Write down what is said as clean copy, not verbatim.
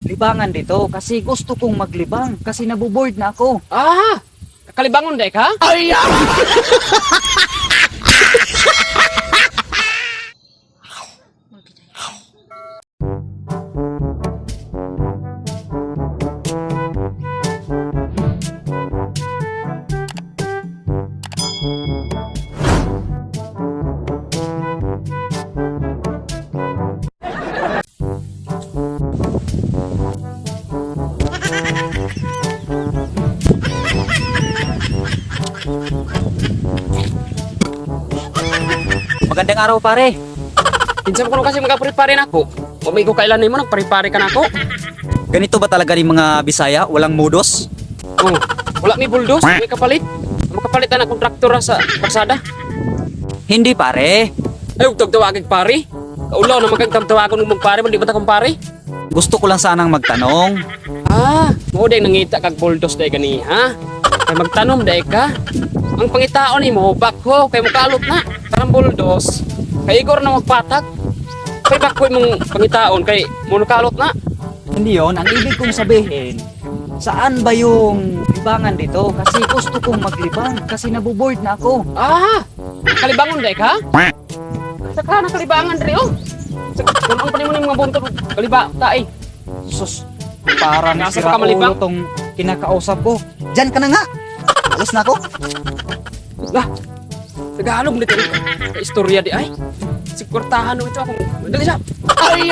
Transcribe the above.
libangan dito kasi gusto kong maglibang kasi naboboard na ako. Ah, kakalibangon day ka? Ay, Magandang araw pare. Kinsa mo kuno kasi magapare-pare nako. Umay ko kailan nimo nagpare-pare ka nako. Ganito ba talaga ni mga Bisaya? Walang modus? Oh, wala mi buldos, may kapalit. Makapalit na kontraktor sa parsada. Hindi pare. Ay, ug tawagig pare. Kaulaw na magkagtawagon mong pare, man di ba ta kumpare? Gusto ko lang sanang magtanong. Ah, mo day nangita kag buldos day gani, ha? Kay magtanom day ka. Ang pangitaon nimo bakho kay mokalot na. Karang buldos. Kay igor na magpatag. Kay bakho mong pangitaon kay mokalot na. Hindi yon ang ibig kong sabihin. Saan ba yung libangan dito? Kasi gusto kong maglibang kasi naboboard na ako. Ah, kalibangon day ka? Saka na kalibangan diri oh. Kung pa nimo mga buntot kaliba taay. Sus, parang Nasa sira ka malibang? ulo tong kinakausap ko. Diyan ka na nga. Alis na ako. Lah. Tagalog nito. Kay istorya di ay. Sigurtahan mo ito ako. Dali siya. ay,